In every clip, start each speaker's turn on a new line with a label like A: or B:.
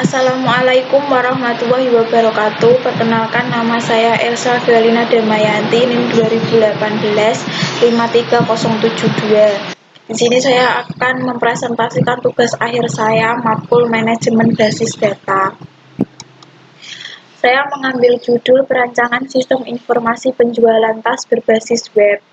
A: Assalamualaikum warahmatullahi wabarakatuh. Perkenalkan, nama saya Elsa Fiolina Damayanti, NIM 2018 53072. Di sini saya akan mempresentasikan tugas akhir saya, matkul manajemen basis data. Saya mengambil judul perancangan sistem informasi penjualan tas berbasis web.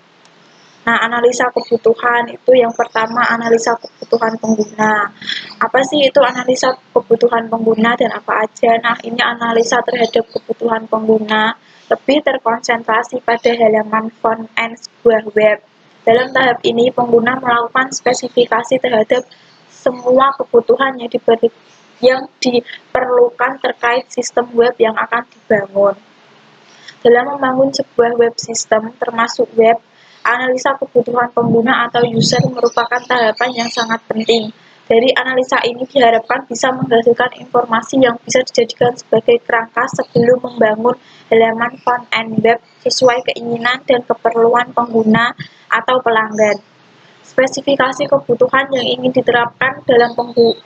A: Nah, analisa kebutuhan itu yang pertama, analisa kebutuhan pengguna. Apa sih itu analisa kebutuhan pengguna dan apa aja? Nah, ini analisa terhadap kebutuhan pengguna lebih terkonsentrasi pada halaman front end sebuah web. Dalam tahap ini, pengguna melakukan spesifikasi terhadap semua kebutuhan yang diperlukan terkait sistem web yang akan dibangun. Dalam membangun sebuah web system, termasuk web, analisa kebutuhan pengguna atau user merupakan tahapan yang sangat penting. Dari analisa ini diharapkan bisa menghasilkan informasi yang bisa dijadikan sebagai kerangka sebelum membangun halaman front-end web sesuai keinginan dan keperluan pengguna atau pelanggan. Spesifikasi kebutuhan yang ingin diterapkan dalam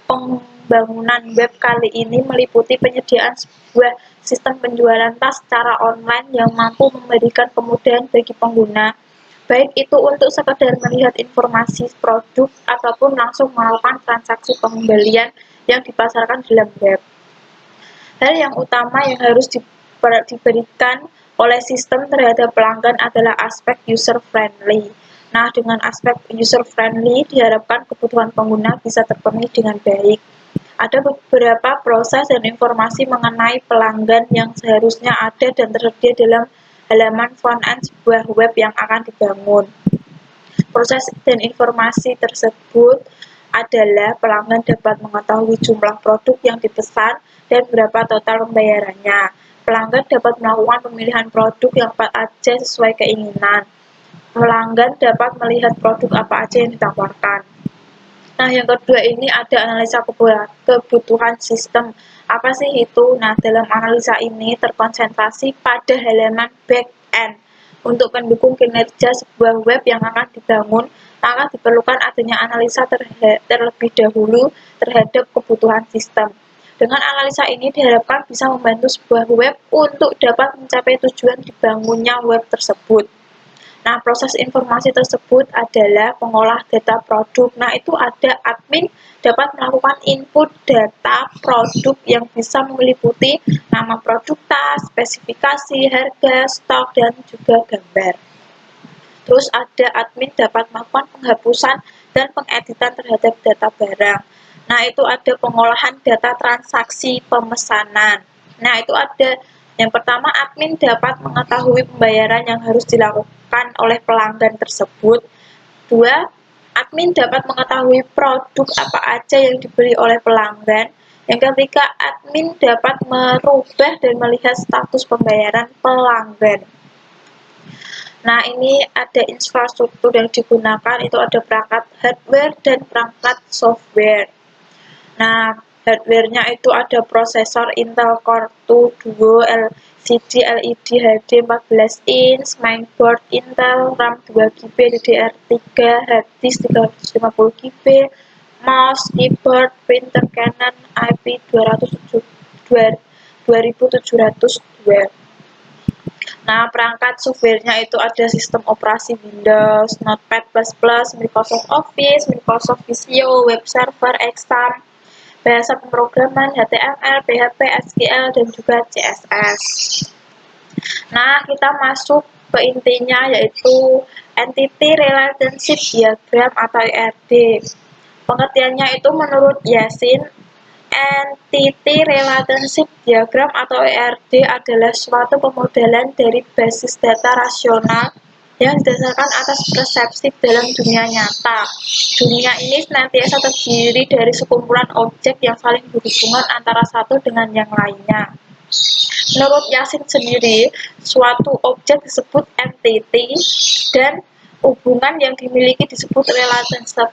A: pembangunan web kali ini meliputi penyediaan sebuah sistem penjualan tas secara online yang mampu memberikan kemudahan bagi pengguna, baik itu untuk sekedar melihat informasi produk ataupun langsung melakukan transaksi pembelian yang dipasarkan dalam web. Hal yang utama yang harus diberikan oleh sistem terhadap pelanggan adalah aspek user-friendly. Nah, dengan aspek user-friendly diharapkan kebutuhan pengguna bisa terpenuhi dengan baik. Ada beberapa proses dan informasi mengenai pelanggan yang seharusnya ada dan tersedia dalam halaman front-end sebuah web yang akan dibangun. Proses dan informasi tersebut adalah pelanggan dapat mengetahui jumlah produk yang dipesan dan berapa total pembayarannya. Pelanggan dapat melakukan pemilihan produk yang apa aja sesuai keinginan. Pelanggan dapat melihat produk apa aja yang ditawarkan. Nah, yang kedua ini ada analisa kebutuhan sistem. Apa sih itu? Nah, dalam analisa ini terkonsentrasi pada halaman back-end. Untuk mendukung kinerja sebuah web yang akan dibangun, maka diperlukan adanya analisa terlebih dahulu terhadap kebutuhan sistem. Dengan analisa ini diharapkan bisa membantu sebuah web untuk dapat mencapai tujuan dibangunnya web tersebut. Nah, proses informasi tersebut adalah pengolah data produk. Nah, itu ada admin dapat melakukan input data produk yang bisa meliputi nama produk tas, spesifikasi, harga, stok, dan juga gambar. Terus ada admin dapat melakukan penghapusan dan pengeditan terhadap data barang. Nah, itu ada pengolahan data transaksi pemesanan. Nah, itu ada yang pertama, admin dapat mengetahui pembayaran yang harus dilakukan oleh pelanggan tersebut. Dua, admin dapat mengetahui produk apa aja yang dibeli oleh pelanggan. Yang ketiga, admin dapat merubah dan melihat status pembayaran pelanggan. Nah, ini ada infrastruktur yang digunakan, itu ada perangkat hardware dan perangkat software. Nah, hardware-nya itu ada prosesor Intel Core 2 Duo LCD LED HD 14 inch, mainboard Intel, RAM 2GB, DDR3, hard disk 350GB, mouse, keyboard, printer Canon IP 2702. Nah, perangkat softwarenya itu ada sistem operasi Windows, Notepad++, Microsoft Office, Microsoft Visio, web server, Xampp, bahasa pemrograman HTML, PHP, SQL, dan juga CSS. Nah, kita masuk ke intinya, yaitu Entity Relationship Diagram atau ERD. Pengertiannya itu menurut Yasin, Entity Relationship Diagram atau ERD adalah suatu pemodelan dari basis data rasional yang didasarkan atas persepsi dalam dunia nyata. Dunia ini senantiasa terdiri dari sekumpulan objek yang saling berhubungan antara satu dengan yang lainnya. Menurut Yasin sendiri, suatu objek disebut entity dan hubungan yang dimiliki disebut relationship.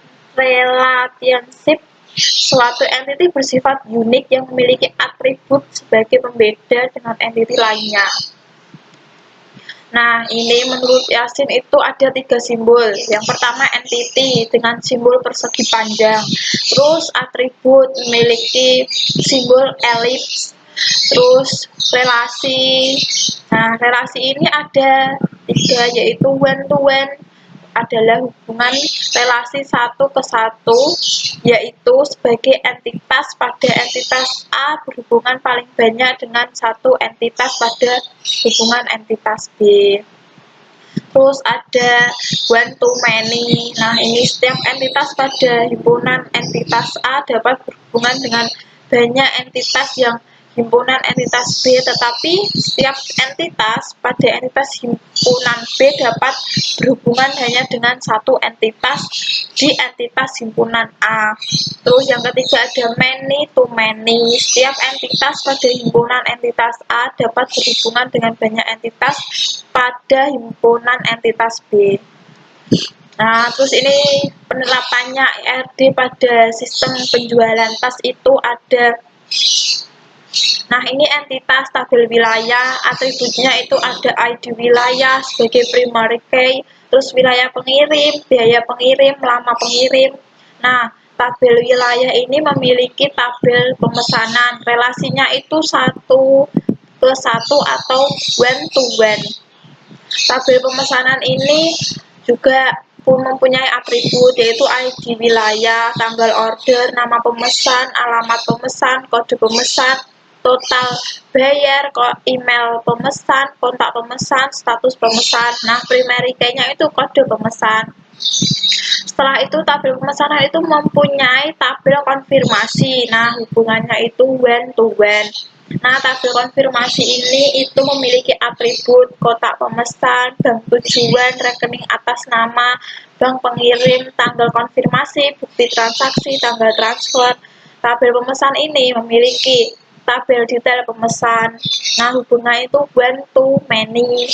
A: Suatu entity bersifat unik yang memiliki atribut sebagai pembeda dengan entity lainnya. Nah, ini menurut Yasin itu ada 3 simbol. Yang pertama entity dengan simbol persegi panjang. Terus atribut memiliki simbol elips. Terus relasi. Nah, relasi ini ada 3 yaitu when to when adalah hubungan relasi satu ke satu, yaitu sebagai entitas pada entitas A berhubungan paling banyak dengan satu entitas pada hubungan entitas B. Terus ada one to many. Nah, ini setiap entitas pada himpunan entitas A dapat berhubungan dengan banyak entitas yang himpunan entitas B, tetapi setiap entitas pada entitas himpunan B dapat berhubungan hanya dengan satu entitas di entitas himpunan A. Terus yang ketiga ada many to many. Setiap entitas pada himpunan entitas A dapat berhubungan dengan banyak entitas pada himpunan entitas B. Nah, terus ini penerapannya ERD pada sistem penjualan tas itu ada. Nah, ini entitas tabel wilayah, atributnya itu ada ID wilayah sebagai primary key, terus wilayah pengirim, biaya pengirim, lama pengirim. Nah, tabel wilayah ini memiliki tabel pemesanan, relasinya itu 1 ke 1 atau one to one. Tabel pemesanan ini juga mempunyai atribut yaitu ID wilayah, tanggal order, nama pemesan, alamat pemesan, kode pemesan, total bayar, email pemesan, kontak pemesan, status pemesan. Nah, primary key-nya itu kode pemesan. Setelah itu tabel pemesanan itu mempunyai tabel konfirmasi. Nah, hubungannya itu one to one. Nah, tabel konfirmasi ini itu memiliki atribut kotak pemesan, bank tujuan, rekening atas nama, bank pengirim, tanggal konfirmasi, bukti transaksi, tanggal transfer. Tabel pemesan ini memiliki tabel detail pemesan. Nah, hubungan itu one to many.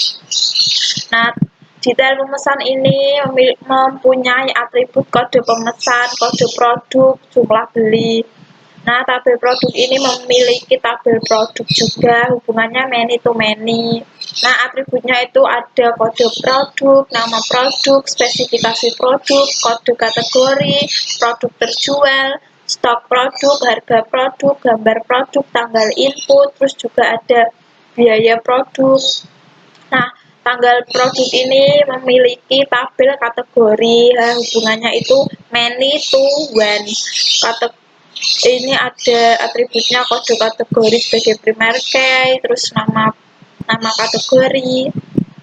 A: Nah, detail pemesan ini mempunyai atribut kode pemesan, kode produk, jumlah beli. Nah, tabel produk ini memiliki tabel produk juga, hubungannya many to many. Nah, atributnya itu ada kode produk, nama produk, spesifikasi produk, kode kategori, produk terjual, stok produk, harga produk, gambar produk, tanggal input, terus juga ada biaya produk. Nah, tanggal produk ini memiliki tabel kategori, hubungannya itu many to one. Ini ada atributnya kode kategori sebagai primary key, terus nama kategori.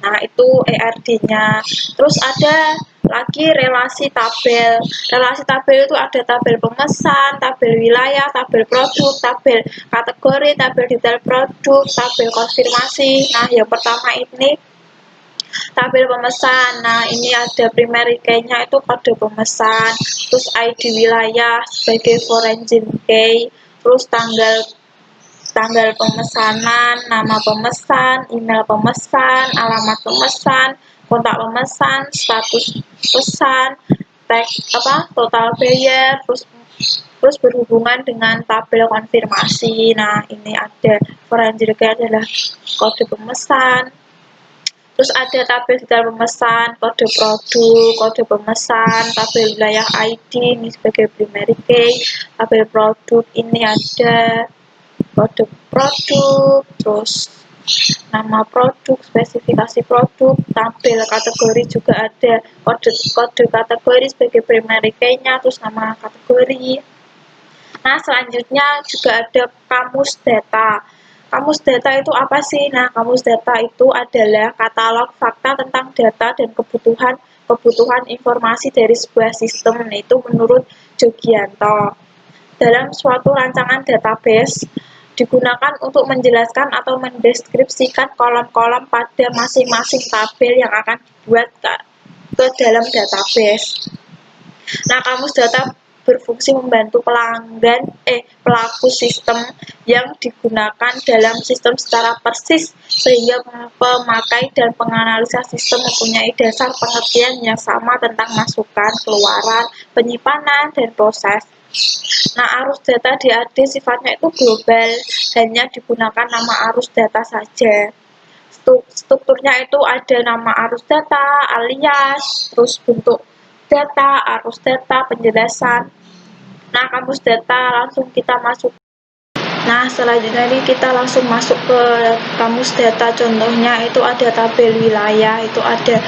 A: Nah, itu ERD-nya. Terus ada lagi relasi tabel. Relasi tabel itu ada tabel pemesan, tabel wilayah, tabel produk, tabel kategori, tabel detail produk, tabel konfirmasi. Nah, yang pertama ini tabel pemesan. Nah, ini ada primary key-nya itu kode pemesan, terus ID wilayah sebagai foreign key, terus tanggal pemesanan, nama pemesan, email pemesan, alamat pemesan, kontak pemesan, status pesan, tag total bayar, terus berhubungan dengan tabel konfirmasi. Nah, ini ada foreign key adalah kode pemesan. Terus ada tabel detail pemesan, kode produk, kode pemesan, tabel wilayah ID ini sebagai primary key, tabel produk ini ada kode produk, terus nama produk, spesifikasi produk, tabel kategori juga ada kode kategori sebagai primary key-nya, terus nama kategori. Nah, selanjutnya juga ada kamus data. Kamus data itu apa sih? Nah, kamus data itu adalah katalog fakta tentang data dan kebutuhan informasi dari sebuah sistem. Nah, itu menurut Jogianto. Dalam suatu rancangan database digunakan untuk menjelaskan atau mendeskripsikan kolom-kolom pada masing-masing tabel yang akan dibuat ke dalam database. Nah, kamus data berfungsi membantu pelaku sistem yang digunakan dalam sistem secara persis sehingga pemakai dan penganalisa sistem mempunyai dasar pengertian yang sama tentang masukan, keluaran, penyimpanan, dan proses. Nah, arus data DAD sifatnya itu global, hanya digunakan nama arus data saja. Strukturnya itu ada nama arus data, alias, terus bentuk data, arus data, penjelasan. Nah, kamus data langsung kita masuk. Nah, selanjutnya ini kita langsung masuk ke kamus data. Contohnya itu ada tabel wilayah, itu ada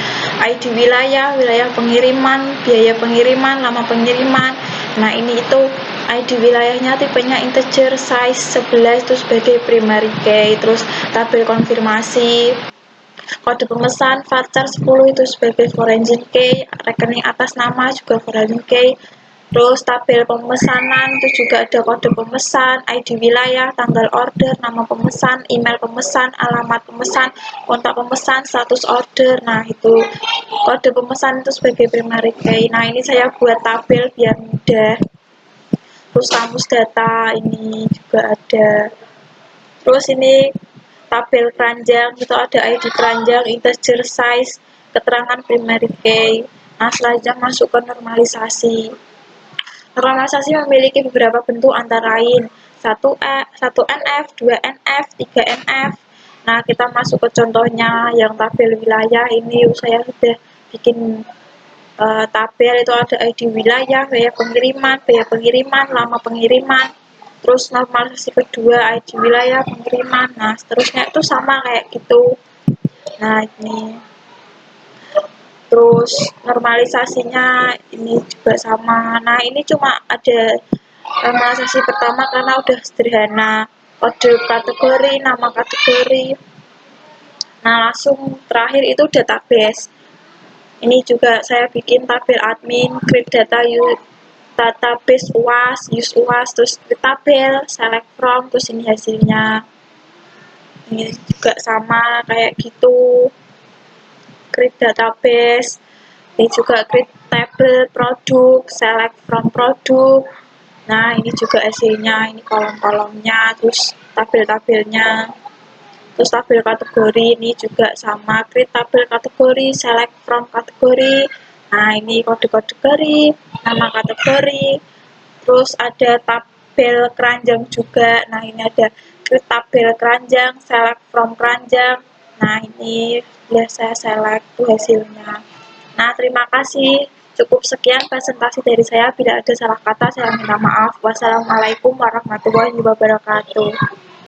A: ID wilayah, wilayah pengiriman, biaya pengiriman, lama pengiriman. Nah, ini itu ID wilayahnya tipenya integer, size 11 itu sebagai primary key, terus tabel konfirmasi, kode pemesan voucher 10 itu sebagai foreign key, rekening atas nama juga foreign key. Terus tabel pemesanan itu juga ada kode pemesan, ID wilayah, tanggal order, nama pemesan, email pemesan, alamat pemesan, kontak pemesan, status order. Nah, itu kode pemesan itu sebagai primary key. Nah, ini saya buat tabel biar mudah. Terus kamus data ini juga ada. Terus ini tabel keranjang, itu ada ID keranjang, integer, size, keterangan primary key. Nah, selanjutnya masuk ke normalisasi. Normalisasi memiliki beberapa bentuk antara lain 1NF, 2NF, 3NF. Nah, kita masuk ke contohnya yang tabel wilayah. Ini saya sudah bikin tabel, itu ada ID wilayah, biaya pengiriman, lama pengiriman. Terus normalisasi kedua ID wilayah, pengiriman. Nah, seterusnya itu sama kayak gitu. Nah, ini terus normalisasinya ini juga sama. Nah, ini cuma ada normalisasi pertama karena udah sederhana, kode kategori, nama kategori. Nah, langsung terakhir itu database. Ini juga saya bikin tabel admin, create data, database UAS, use UAS, terus create tabel, select from, terus ini hasilnya. Ini juga sama kayak gitu, create database. Ini juga create table produk, select from produk. Nah, ini juga hasilnya, ini kolom-kolomnya, terus tabel-tabelnya. Terus tabel kategori ini juga sama, create tabel kategori, select from kategori. Nah, ini kode kategori, nama kategori. Terus ada tabel keranjang juga. Nah, ini ada create tabel keranjang, select from keranjang. Nah, ini ya saya select tuh hasilnya. Nah, terima kasih. Cukup sekian presentasi dari saya. Bila ada salah kata, saya minta maaf. Wassalamualaikum warahmatullahi wabarakatuh.